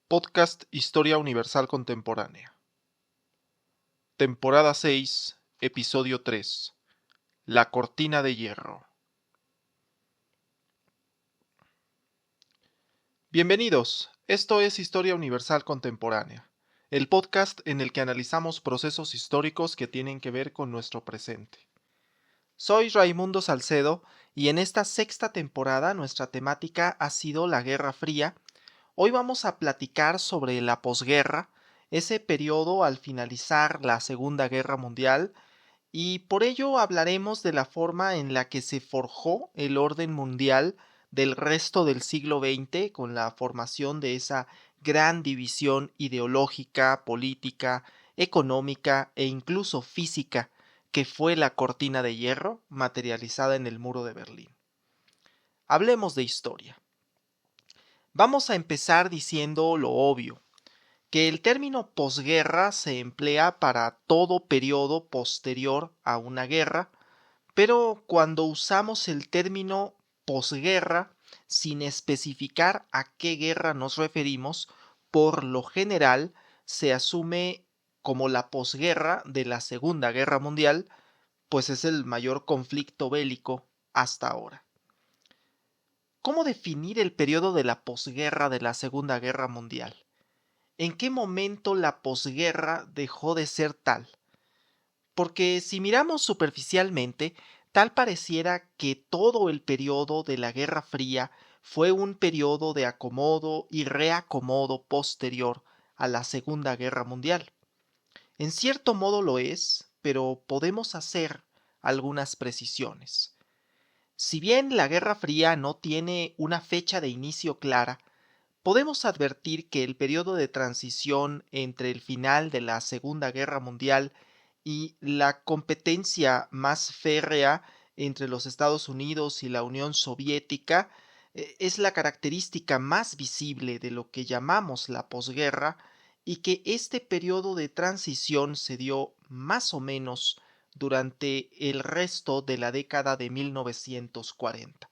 Podcast Historia Universal Contemporánea. Temporada 6, Episodio 3. La Cortina de Hierro. Bienvenidos, esto es Historia Universal Contemporánea, el podcast en el que analizamos procesos históricos que tienen que ver con nuestro presente. Soy Raimundo Salcedo y en esta sexta temporada nuestra temática ha sido la Guerra Fría. Hoy vamos a platicar sobre la posguerra, ese periodo al finalizar la Segunda Guerra Mundial, y por ello hablaremos de la forma en la que se forjó el orden mundial del resto del siglo XX con la formación de esa gran división ideológica, política, económica e incluso física que fue la Cortina de Hierro materializada en el Muro de Berlín. Hablemos de historia. Vamos a empezar diciendo lo obvio, que el término posguerra se emplea para todo periodo posterior a una guerra, pero cuando usamos el término posguerra sin especificar a qué guerra nos referimos, por lo general se asume como la posguerra de la Segunda Guerra Mundial, pues es el mayor conflicto bélico hasta ahora. ¿Cómo definir el periodo de la posguerra de la Segunda Guerra Mundial? ¿En qué momento la posguerra dejó de ser tal? Porque si miramos superficialmente, tal pareciera que todo el periodo de la Guerra Fría fue un periodo de acomodo y reacomodo posterior a la Segunda Guerra Mundial. En cierto modo lo es, pero podemos hacer algunas precisiones. Si bien la Guerra Fría no tiene una fecha de inicio clara, podemos advertir que el periodo de transición entre el final de la Segunda Guerra Mundial y la competencia más férrea entre los Estados Unidos y la Unión Soviética es la característica más visible de lo que llamamos la posguerra, y que este periodo de transición se dio más o menos durante el resto de la década de 1940.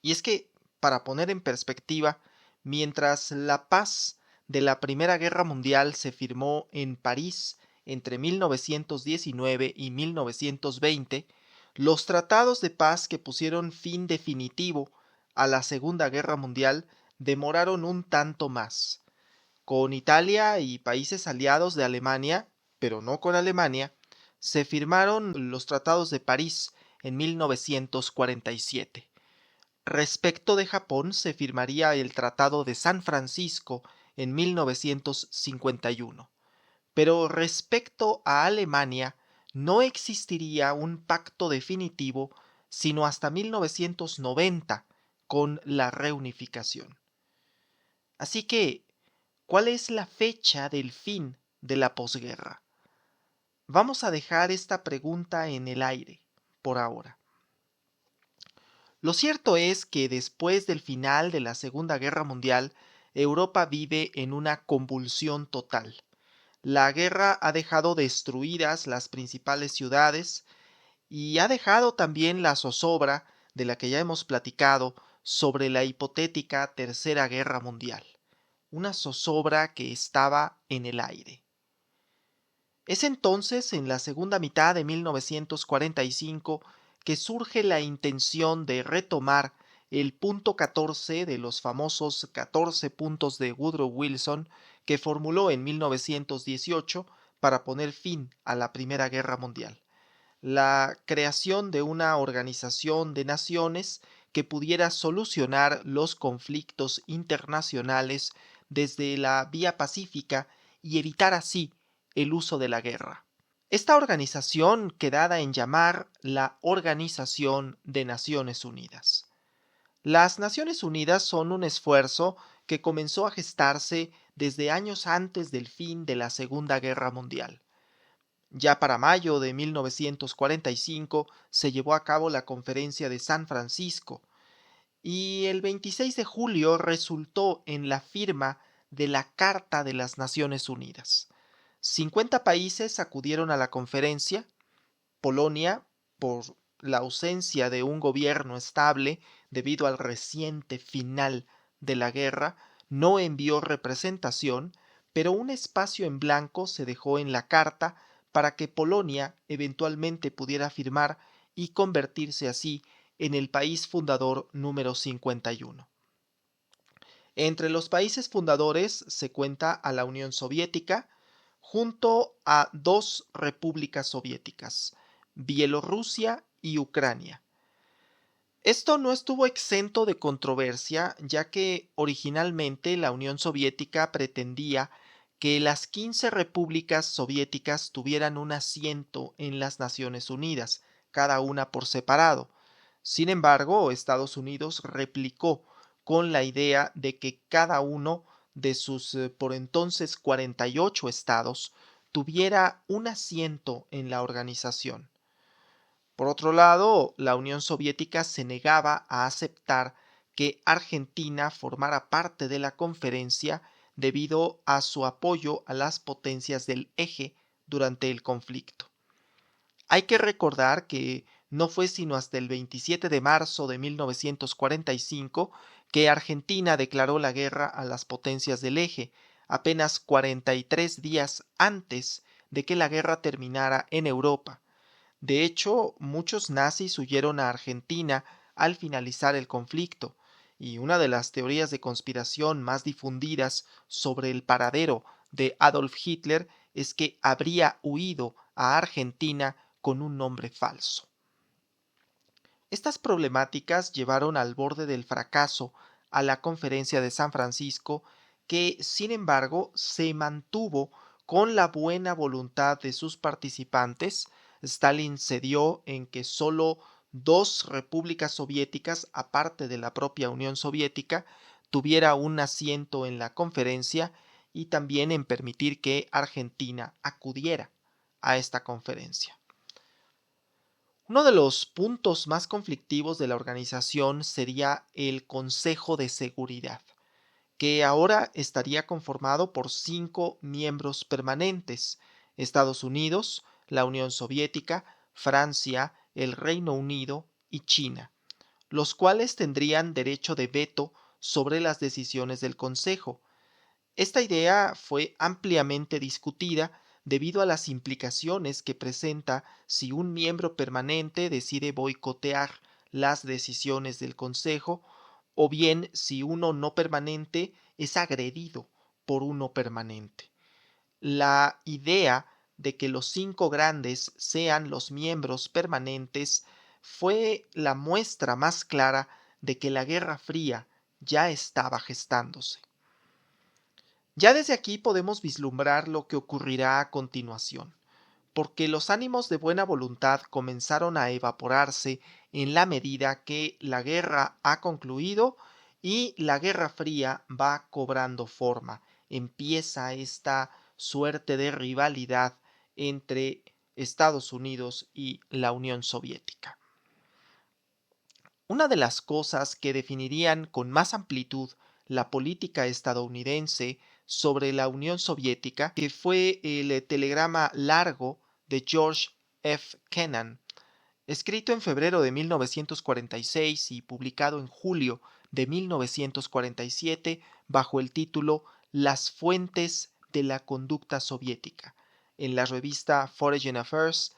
Y es que, para poner en perspectiva, mientras la paz de la Primera Guerra Mundial se firmó en París entre 1919 y 1920, los tratados de paz que pusieron fin definitivo a la Segunda Guerra Mundial demoraron un tanto más. Con Italia y países aliados de Alemania, pero no con Alemania, se firmaron los tratados de París en 1947. Respecto de Japón, se firmaría el Tratado de San Francisco en 1951. Pero respecto a Alemania, no existiría un pacto definitivo sino hasta 1990, con la reunificación. Así que, ¿cuál es la fecha del fin de la posguerra? Vamos a dejar esta pregunta en el aire, por ahora. Lo cierto es que después del final de la Segunda Guerra Mundial, Europa vive en una convulsión total. La guerra ha dejado destruidas las principales ciudades y ha dejado también la zozobra de la que ya hemos platicado sobre la hipotética Tercera Guerra Mundial, una zozobra que estaba en el aire. Es entonces, en la segunda mitad de 1945, que surge la intención de retomar el punto 14 de los famosos 14 puntos de Woodrow Wilson que formuló en 1918 para poner fin a la Primera Guerra Mundial. La creación de una organización de naciones que pudiera solucionar los conflictos internacionales desde la vía pacífica y evitar así el uso de la guerra. Esta organización, quedada en llamar la Organización de Naciones Unidas. Las Naciones Unidas son un esfuerzo que comenzó a gestarse desde años antes del fin de la Segunda Guerra Mundial. Ya para mayo de 1945 se llevó a cabo la Conferencia de San Francisco, y el 26 de julio resultó en la firma de la Carta de las Naciones Unidas. 50 países acudieron a la conferencia. Polonia, por la ausencia de un gobierno estable debido al reciente final de la guerra, no envió representación, pero un espacio en blanco se dejó en la carta para que Polonia eventualmente pudiera firmar y convertirse así en el país fundador número 51. Entre los países fundadores se cuenta a la Unión Soviética, junto a dos repúblicas soviéticas, Bielorrusia y Ucrania. Esto no estuvo exento de controversia, ya que originalmente la Unión Soviética pretendía que las 15 repúblicas soviéticas tuvieran un asiento en las Naciones Unidas, cada una por separado. Sin embargo, Estados Unidos replicó con la idea de que cada uno de sus por entonces 48 estados tuviera un asiento en la organización. Por otro lado, la Unión Soviética se negaba a aceptar que Argentina formara parte de la conferencia debido a su apoyo a las potencias del Eje durante el conflicto. Hay que recordar que no fue sino hasta el 27 de marzo de 1945 que Argentina declaró la guerra a las potencias del Eje, apenas 43 días antes de que la guerra terminara en Europa. De hecho, muchos nazis huyeron a Argentina al finalizar el conflicto, y una de las teorías de conspiración más difundidas sobre el paradero de Adolf Hitler es que habría huido a Argentina con un nombre falso. Estas problemáticas llevaron al borde del fracaso a la Conferencia de San Francisco, que, sin embargo, se mantuvo con la buena voluntad de sus participantes. Stalin cedió en que solo dos repúblicas soviéticas, aparte de la propia Unión Soviética, tuviera un asiento en la conferencia y también en permitir que Argentina acudiera a esta conferencia. Uno de los puntos más conflictivos de la organización sería el Consejo de Seguridad, que ahora estaría conformado por 5 miembros permanentes: Estados Unidos, la Unión Soviética, Francia, el Reino Unido y China, los cuales tendrían derecho de veto sobre las decisiones del Consejo. Esta idea fue ampliamente discutida debido a las implicaciones que presenta si un miembro permanente decide boicotear las decisiones del Consejo, o bien si uno no permanente es agredido por uno permanente. La idea de que los 5 grandes sean los miembros permanentes fue la muestra más clara de que la Guerra Fría ya estaba gestándose. Ya desde aquí podemos vislumbrar lo que ocurrirá a continuación, porque los ánimos de buena voluntad comenzaron a evaporarse en la medida que la guerra ha concluido y la Guerra Fría va cobrando forma. Empieza esta suerte de rivalidad entre Estados Unidos y la Unión Soviética. Una de las cosas que definirían con más amplitud la política estadounidense sobre la Unión Soviética, que fue el telegrama largo de George F. Kennan, escrito en febrero de 1946 y publicado en julio de 1947 bajo el título Las fuentes de la conducta soviética, en la revista Foreign Affairs.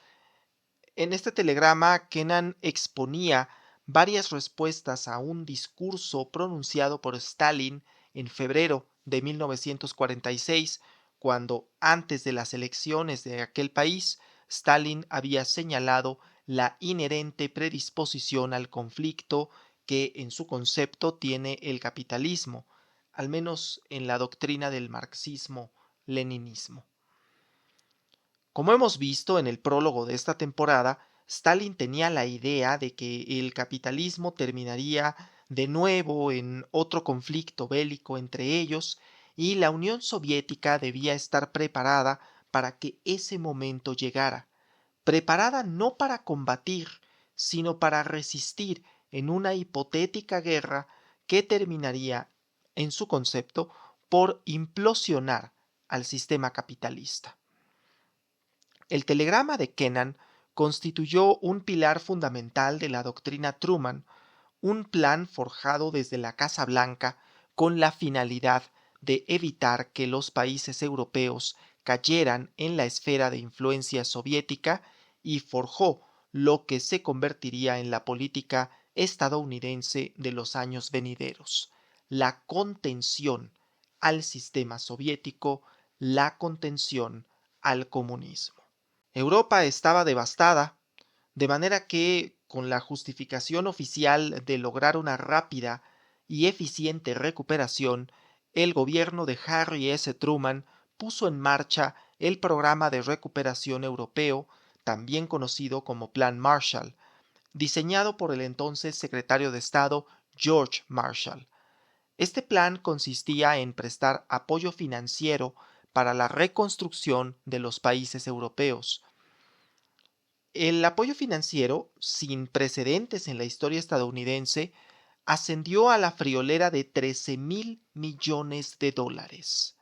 En este telegrama, Kennan exponía varias respuestas a un discurso pronunciado por Stalin en febrero de 1946, cuando, antes de las elecciones de aquel país, Stalin había señalado la inherente predisposición al conflicto que en su concepto tiene el capitalismo, al menos en la doctrina del marxismo-leninismo. Como hemos visto en el prólogo de esta temporada, Stalin tenía la idea de que el capitalismo terminaría de nuevo en otro conflicto bélico entre ellos, y la Unión Soviética debía estar preparada para que ese momento llegara, preparada no para combatir, sino para resistir en una hipotética guerra que terminaría, en su concepto, por implosionar al sistema capitalista. El telegrama de Kennan constituyó un pilar fundamental de la doctrina Truman, un plan forjado desde la Casa Blanca con la finalidad de evitar que los países europeos cayeran en la esfera de influencia soviética y forjó lo que se convertiría en la política estadounidense de los años venideros, la contención al sistema soviético, la contención al comunismo. Europa estaba devastada, de manera que, con la justificación oficial de lograr una rápida y eficiente recuperación, el gobierno de Harry S. Truman puso en marcha el Programa de Recuperación Europeo, también conocido como Plan Marshall, diseñado por el entonces secretario de Estado George Marshall. Este plan consistía en prestar apoyo financiero para la reconstrucción de los países europeos. El apoyo financiero, sin precedentes en la historia estadounidense, ascendió a la friolera de 13,000 millones de dólares.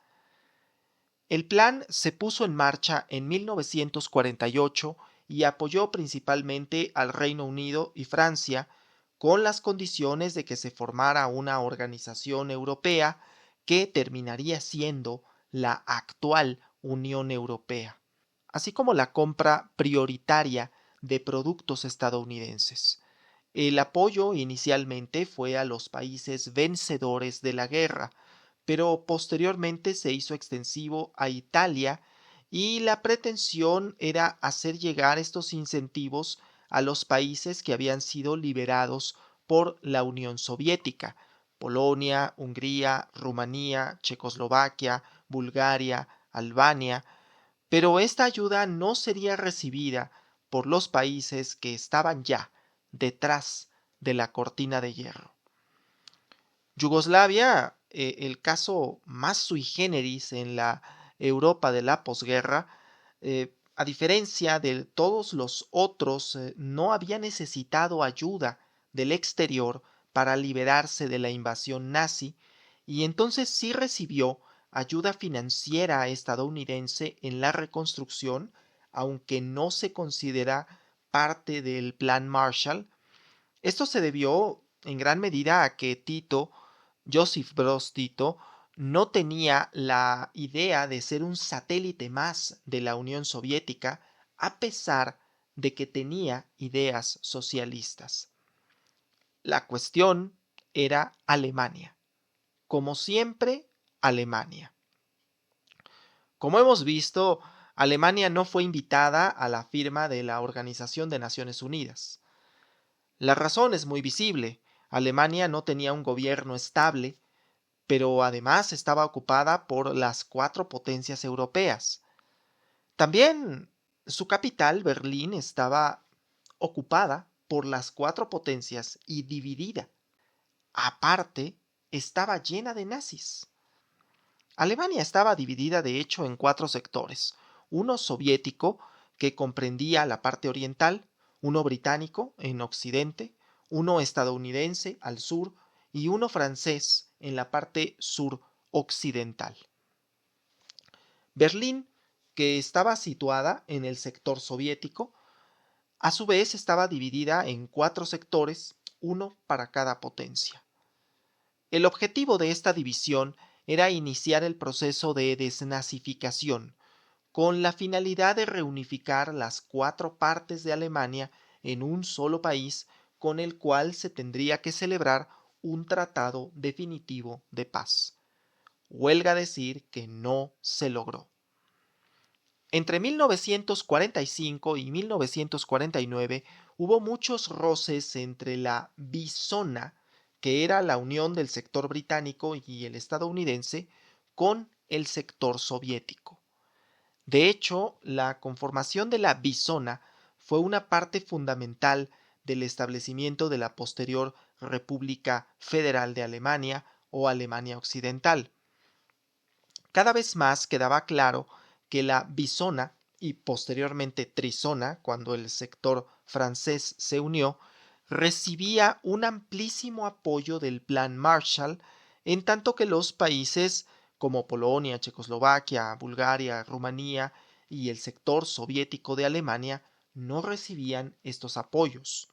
El plan se puso en marcha en 1948 y apoyó principalmente al Reino Unido y Francia, con las condiciones de que se formara una organización europea que terminaría siendo la actual Unión Europea, así como la compra prioritaria de productos estadounidenses. El apoyo inicialmente fue a los países vencedores de la guerra, pero posteriormente se hizo extensivo a Italia y la pretensión era hacer llegar estos incentivos a los países que habían sido liberados por la Unión Soviética: Polonia, Hungría, Rumanía, Checoslovaquia, Bulgaria, Albania, pero esta ayuda no sería recibida por los países que estaban ya detrás de la cortina de hierro. Yugoslavia, el caso más sui generis en la Europa de la posguerra, a diferencia de todos los otros, no había necesitado ayuda del exterior para liberarse de la invasión nazi, y entonces sí recibió ayuda financiera estadounidense en la reconstrucción, aunque no se considera parte del Plan Marshall. Esto se debió en gran medida a que Josip Broz Tito, no tenía la idea de ser un satélite más de la Unión Soviética, a pesar de que tenía ideas socialistas. La cuestión era Alemania. Como siempre, Alemania. Como hemos visto, Alemania no fue invitada a la firma de la Organización de Naciones Unidas. La razón es muy visible. Alemania no tenía un gobierno estable, pero además estaba ocupada por las 4 potencias europeas. También su capital, Berlín, estaba ocupada por las 4 potencias y dividida. Aparte, estaba llena de nazis. Alemania estaba dividida de hecho en 4 sectores: uno soviético, que comprendía la parte oriental; uno británico en occidente; uno estadounidense al sur; y uno francés en la parte suroccidental. Berlín, que estaba situada en el sector soviético, a su vez estaba dividida en 4 sectores, uno para cada potencia. El objetivo de esta división era iniciar el proceso de desnazificación, con la finalidad de reunificar las 4 partes de Alemania en un solo país, con el cual se tendría que celebrar un tratado definitivo de paz. Huelga decir que no se logró. Entre 1945 y 1949 hubo muchos roces entre la Bizona, que era la unión del sector británico y el estadounidense, con el sector soviético. De hecho, la conformación de la Bizona fue una parte fundamental del establecimiento de la posterior República Federal de Alemania o Alemania Occidental. Cada vez más quedaba claro que la Bizona, y posteriormente Trizona, cuando el sector francés se unió, recibía un amplísimo apoyo del Plan Marshall, en tanto que los países como Polonia, Checoslovaquia, Bulgaria, Rumanía y el sector soviético de Alemania no recibían estos apoyos.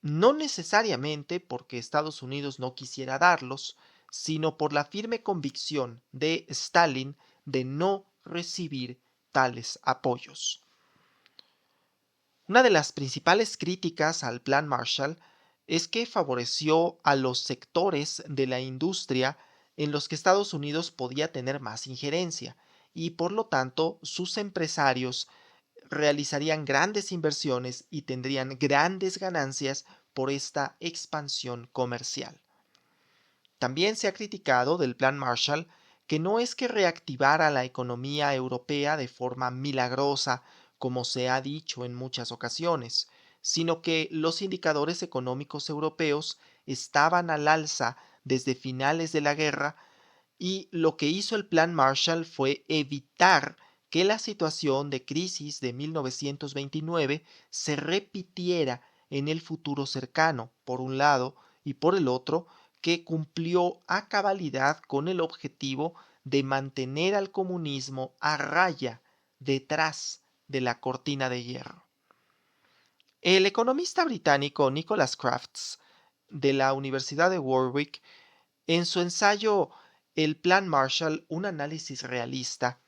No necesariamente porque Estados Unidos no quisiera darlos, sino por la firme convicción de Stalin de no recibir tales apoyos. Una de las principales críticas al Plan Marshall es que favoreció a los sectores de la industria en los que Estados Unidos podía tener más injerencia y por lo tanto sus empresarios realizarían grandes inversiones y tendrían grandes ganancias por esta expansión comercial. También se ha criticado del Plan Marshall que no es que reactivara la economía europea de forma milagrosa, como se ha dicho en muchas ocasiones, sino que los indicadores económicos europeos estaban al alza desde finales de la guerra y lo que hizo el Plan Marshall fue evitar que la situación de crisis de 1929 se repitiera en el futuro cercano, por un lado, y por el otro, que cumplió a cabalidad con el objetivo de mantener al comunismo a raya detrás de la cortina de hierro. El economista británico Nicholas Crafts, de la Universidad de Warwick, en su ensayo El Plan Marshall, un análisis realista,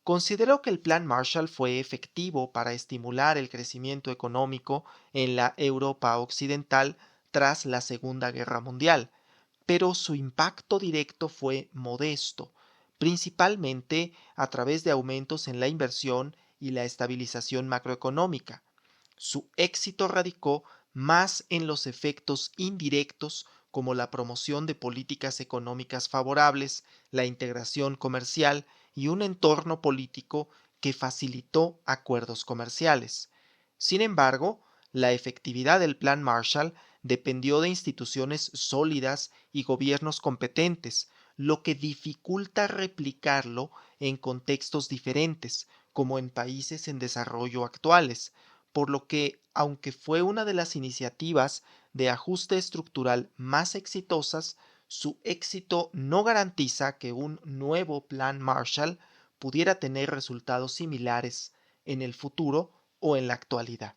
consideró que el Plan Marshall fue efectivo para estimular el crecimiento económico en la Europa occidental tras la Segunda Guerra Mundial, pero su impacto directo fue modesto, principalmente a través de aumentos en la inversión y la estabilización macroeconómica. Su éxito radicó más en los efectos indirectos como la promoción de políticas económicas favorables, la integración comercial y un entorno político que facilitó acuerdos comerciales. Sin embargo, la efectividad del Plan Marshall dependió de instituciones sólidas y gobiernos competentes, lo que dificulta replicarlo en contextos diferentes, como en países en desarrollo actuales, por lo que, aunque fue una de las iniciativas de ajuste estructural más exitosas, su éxito no garantiza que un nuevo Plan Marshall pudiera tener resultados similares en el futuro o en la actualidad.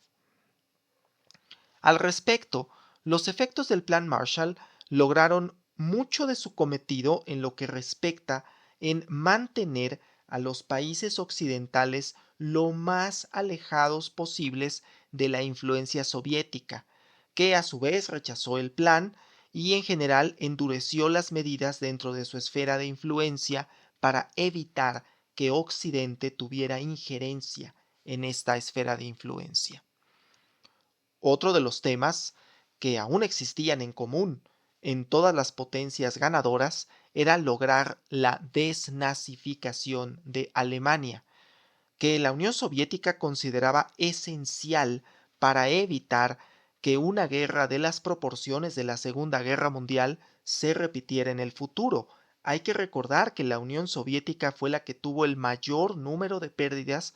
Al respecto, los efectos del Plan Marshall lograron mucho de su cometido en lo que respecta en mantener a los países occidentales lo más alejados posibles de la influencia soviética, que a su vez rechazó el plan y en general endureció las medidas dentro de su esfera de influencia para evitar que Occidente tuviera injerencia en esta esfera de influencia. Otro de los temas que aún existían en común en todas las potencias ganadoras era lograr la desnazificación de Alemania, que la Unión Soviética consideraba esencial para evitar que una guerra de las proporciones de la Segunda Guerra Mundial se repitiera en el futuro. Hay que recordar que la Unión Soviética fue la que tuvo el mayor número de pérdidas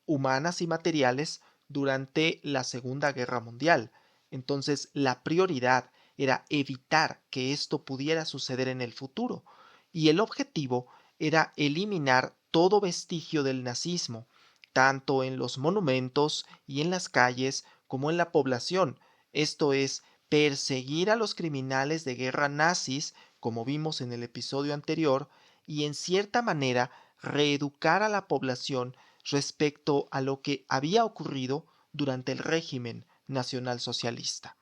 humanas y materiales durante la Segunda Guerra Mundial. Entonces, la prioridad era evitar que esto pudiera suceder en el futuro, y el objetivo era eliminar todo vestigio del nazismo, tanto en los monumentos y en las calles como en la población, esto es, perseguir a los criminales de guerra nazis, como vimos en el episodio anterior, y en cierta manera reeducar a la población respecto a lo que había ocurrido durante el régimen nacionalsocialista.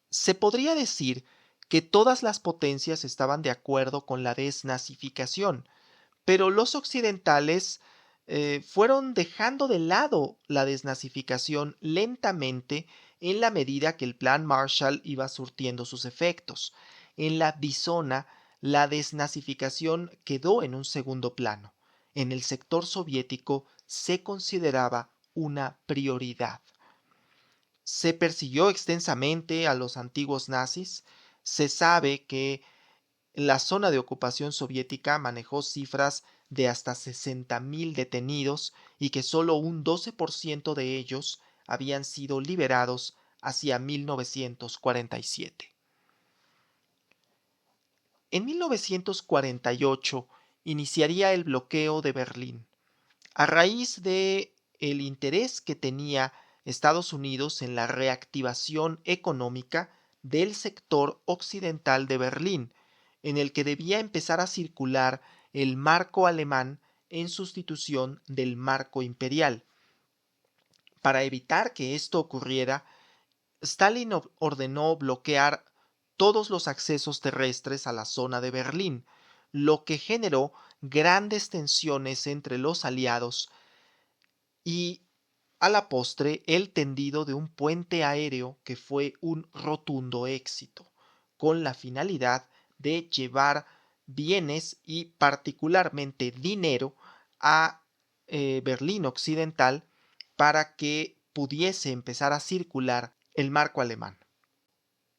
Se podría decir que todas las potencias estaban de acuerdo con la desnazificación, pero los occidentales fueron dejando de lado la desnazificación lentamente en la medida que el Plan Marshall iba surtiendo sus efectos. En la Di-Zona, la desnazificación quedó en un segundo plano. En el sector soviético se consideraba una prioridad. Se persiguió extensamente a los antiguos nazis. Se sabe que la zona de ocupación soviética manejó cifras de hasta 60.000 detenidos y que solo un 12% de ellos habían sido liberados hacia 1947. En 1948 iniciaría el bloqueo de Berlín, a raíz de el interés que tenía Estados Unidos en la reactivación económica del sector occidental de Berlín, en el que debía empezar a circular el marco alemán en sustitución del marco imperial. Para evitar que esto ocurriera, Stalin ordenó bloquear todos los accesos terrestres a la zona de Berlín, lo que generó grandes tensiones entre los aliados y, a la postre, el tendido de un puente aéreo que fue un rotundo éxito, con la finalidad de llevar bienes y particularmente dinero a Berlín Occidental para que pudiese empezar a circular el marco alemán.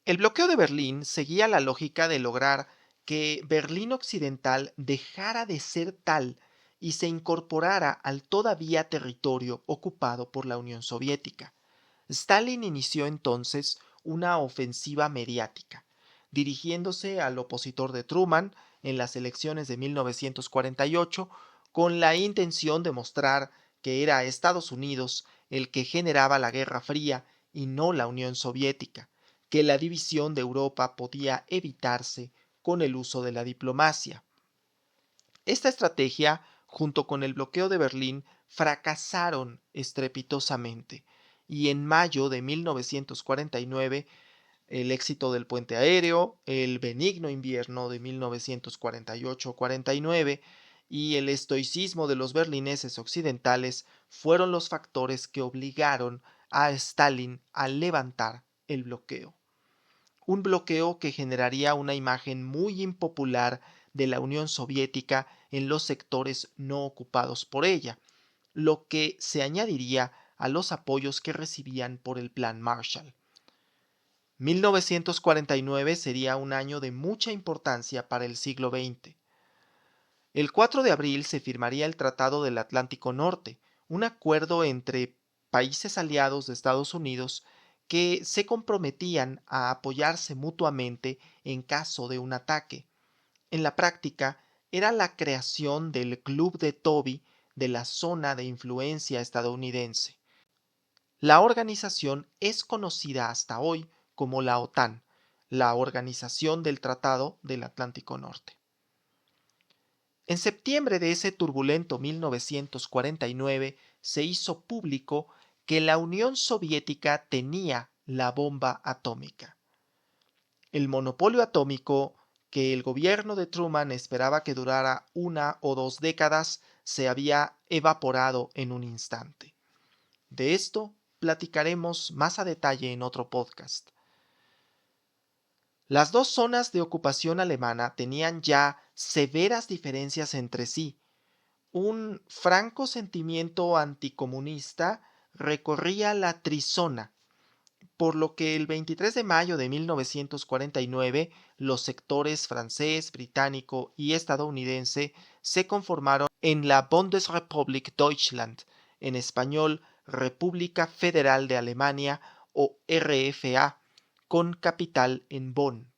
El bloqueo de Berlín seguía la lógica de lograr que Berlín Occidental dejara de ser tal y se incorporara al todavía territorio ocupado por la Unión Soviética. Stalin inició entonces una ofensiva mediática, dirigiéndose al opositor de Truman en las elecciones de 1948 con la intención de mostrar que era Estados Unidos el que generaba la Guerra Fría y no la Unión Soviética, que la división de Europa podía evitarse con el uso de la diplomacia. Esta estrategia, junto con el bloqueo de Berlín, fracasaron estrepitosamente, y en mayo de 1949 el éxito del puente aéreo, el benigno invierno de 1948-49 y el estoicismo de los berlineses occidentales fueron los factores que obligaron a Stalin a levantar el bloqueo. Un bloqueo que generaría una imagen muy impopular de la Unión Soviética en los sectores no ocupados por ella, lo que se añadiría a los apoyos que recibían por el Plan Marshall. 1949 sería un año de mucha importancia para el siglo XX. El 4 de abril se firmaría el Tratado del Atlántico Norte, un acuerdo entre países aliados de Estados Unidos que se comprometían a apoyarse mutuamente en caso de un ataque. En la práctica, era la creación del Club de Toby de la zona de influencia estadounidense. La organización es conocida hasta hoy como la OTAN, la Organización del Tratado del Atlántico Norte. En septiembre de ese turbulento 1949 se hizo público que la Unión Soviética tenía la bomba atómica. El monopolio atómico, que el gobierno de Truman esperaba que durara 1 o 2 décadas, se había evaporado en un instante. De esto platicaremos más a detalle en otro podcast. Las dos zonas de ocupación alemana tenían ya severas diferencias entre sí. Un franco sentimiento anticomunista recorría la trizona, por lo que el 23 de mayo de 1949 los sectores francés, británico y estadounidense se conformaron en la Bundesrepublik Deutschland, en español República Federal de Alemania o RFA, con capital en Bonn.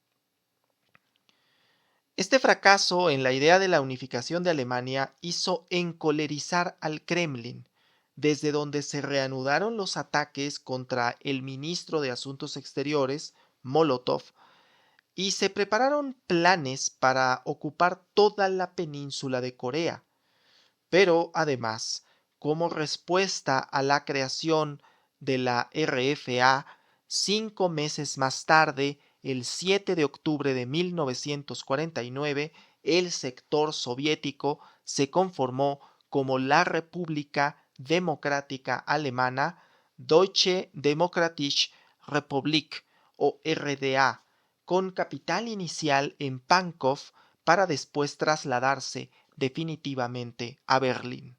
Este fracaso en la idea de la unificación de Alemania hizo encolerizar al Kremlin, desde donde se reanudaron los ataques contra el ministro de Asuntos Exteriores, Molotov, y se prepararon planes para ocupar toda la península de Corea. Pero además, como respuesta a la creación de la RFA, 5 meses más tarde, el 7 de octubre de 1949, el sector soviético se conformó como la República Democrática Alemana, Deutsche Demokratische Republik o RDA, con capital inicial en Pankow para después trasladarse definitivamente a Berlín.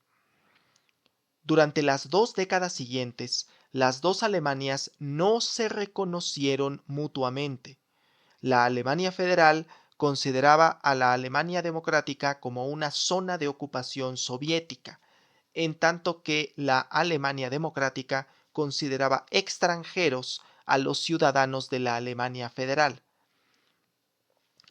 Durante las 2 décadas siguientes, las dos Alemanias no se reconocieron mutuamente. La Alemania Federal consideraba a la Alemania Democrática como una zona de ocupación soviética, en tanto que la Alemania Democrática consideraba extranjeros a los ciudadanos de la Alemania Federal.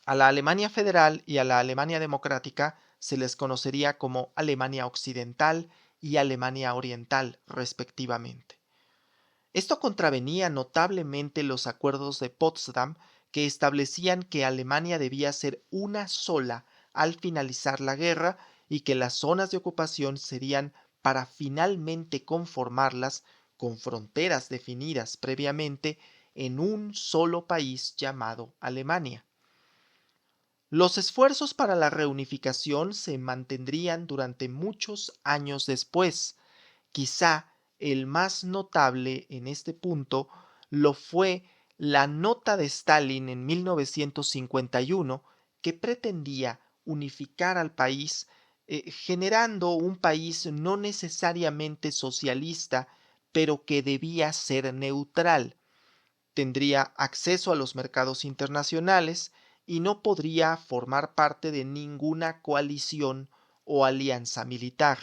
A la Alemania Federal y a la Alemania Democrática se les conocería como Alemania Occidental y Alemania Oriental, respectivamente. Esto contravenía notablemente los acuerdos de Potsdam, que establecían que Alemania debía ser una sola al finalizar la guerra y que las zonas de ocupación serían para finalmente conformarlas con fronteras definidas previamente en un solo país llamado Alemania. Los esfuerzos para la reunificación se mantendrían durante muchos años después. Quizá el más notable en este punto lo fue la nota de Stalin en 1951 que pretendía unificar al país, generando un país no necesariamente socialista, pero que debía ser neutral. Tendría acceso a los mercados internacionales y no podría formar parte de ninguna coalición o alianza militar.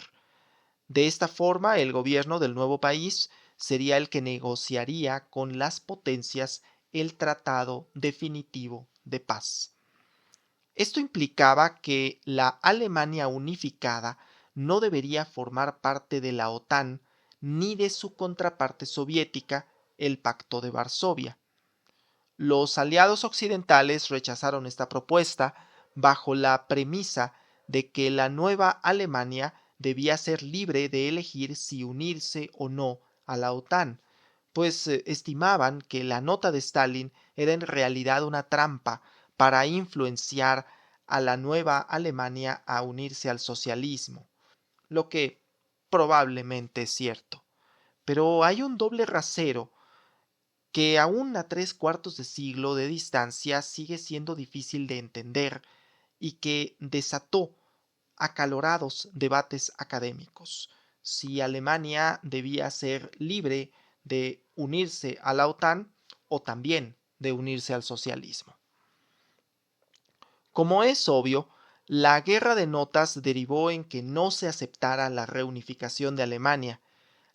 De esta forma, el gobierno del nuevo país sería el que negociaría con las potencias el tratado definitivo de paz. Esto implicaba que la Alemania unificada no debería formar parte de la OTAN ni de su contraparte soviética, el Pacto de Varsovia. Los aliados occidentales rechazaron esta propuesta bajo la premisa de que la nueva Alemania debía ser libre de elegir si unirse o no a la OTAN, pues estimaban que la nota de Stalin era en realidad una trampa para influenciar a la nueva Alemania a unirse al socialismo, lo que probablemente es cierto. Pero hay un doble rasero que aún a 3/4 de siglo de distancia sigue siendo difícil de entender y que desató acalorados debates académicos. Si Alemania debía ser libre de unirse a la OTAN o también de unirse al socialismo. Como es obvio, la guerra de notas derivó en que no se aceptara la reunificación de Alemania.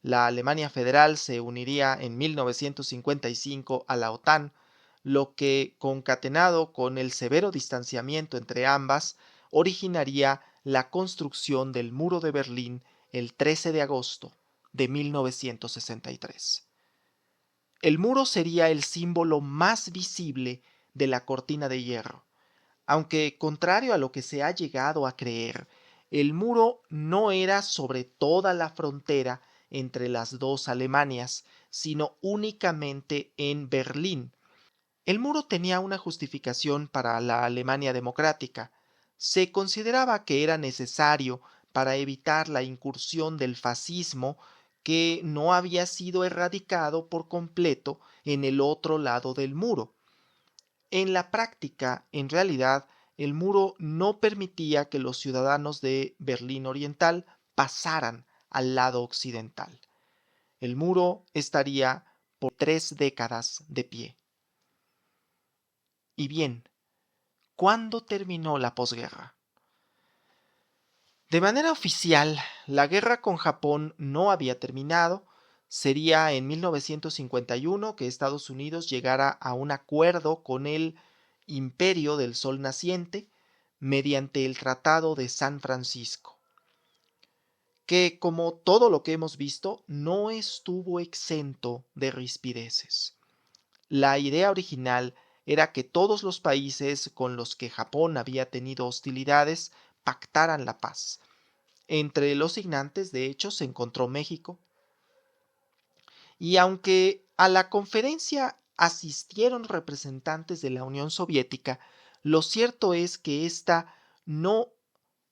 La Alemania federal se uniría en 1955 a la OTAN, lo que, concatenado con el severo distanciamiento entre ambas, originaría la construcción del Muro de Berlín el 13 de agosto de 1963. El muro sería el símbolo más visible de la cortina de hierro, aunque, contrario a lo que se ha llegado a creer, el muro no era sobre toda la frontera entre las dos Alemanias, sino únicamente en Berlín. El muro tenía una justificación para la Alemania democrática. Se consideraba que era necesario para evitar la incursión del fascismo, que no había sido erradicado por completo en el otro lado del muro. En la práctica, en realidad, el muro no permitía que los ciudadanos de Berlín Oriental pasaran al lado occidental. El muro estaría por 3 décadas de pie. Y bien, ¿cuándo terminó la posguerra? De manera oficial, la guerra con Japón no había terminado. Sería en 1951 que Estados Unidos llegara a un acuerdo con el Imperio del Sol Naciente mediante el Tratado de San Francisco, que, como todo lo que hemos visto, no estuvo exento de rispideces. La idea original era que todos los países con los que Japón había tenido hostilidades pactaran la paz. Entre los signantes, de hecho, se encontró México, y aunque a la conferencia asistieron representantes de la Unión Soviética, lo cierto es que ésta no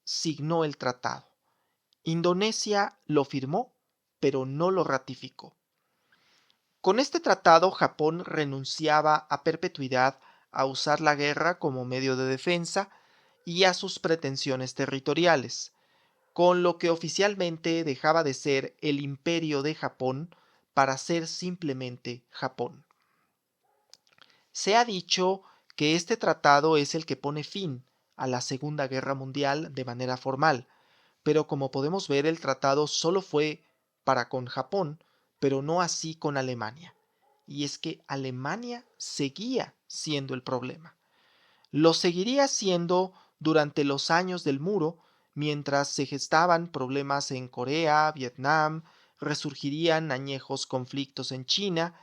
signó el tratado. Indonesia lo firmó, pero no lo ratificó. Con este tratado, Japón renunciaba a perpetuidad a usar la guerra como medio de defensa y a sus pretensiones territoriales, con lo que oficialmente dejaba de ser el Imperio de Japón para ser simplemente Japón. Se ha dicho que este tratado es el que pone fin a la Segunda Guerra Mundial de manera formal, pero como podemos ver, el tratado solo fue para con Japón, pero no así con Alemania. Y es que Alemania seguía siendo el problema. Lo seguiría siendo durante los años del muro, mientras se gestaban problemas en Corea, Vietnam, resurgirían añejos conflictos en China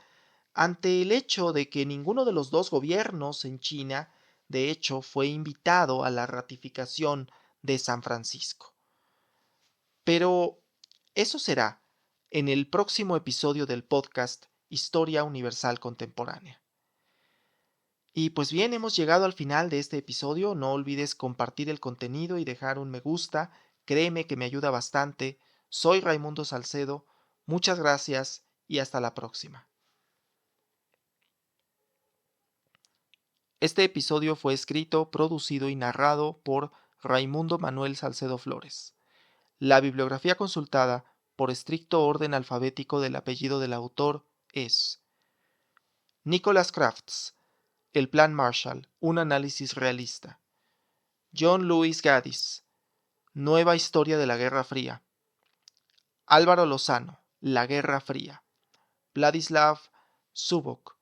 ante el hecho de que ninguno de los dos gobiernos en China, de hecho, fue invitado a la ratificación de San Francisco. Pero eso será en el próximo episodio del podcast Historia Universal Contemporánea. Y pues bien, hemos llegado al final de este episodio. No olvides compartir el contenido y dejar un me gusta. Créeme que me ayuda bastante. Soy Raimundo Salcedo. Muchas gracias y hasta la próxima. Este episodio fue escrito, producido y narrado por Raimundo Manuel Salcedo Flores. La bibliografía consultada, por estricto orden alfabético del apellido del autor, es Nicholas Crafts, El Plan Marshall, un análisis realista. John Lewis Gaddis, Nueva historia de la Guerra Fría. Álvaro Lozano, La Guerra Fría. Vladislav Subok,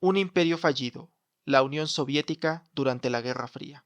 Un imperio fallido, la Unión Soviética durante la Guerra Fría.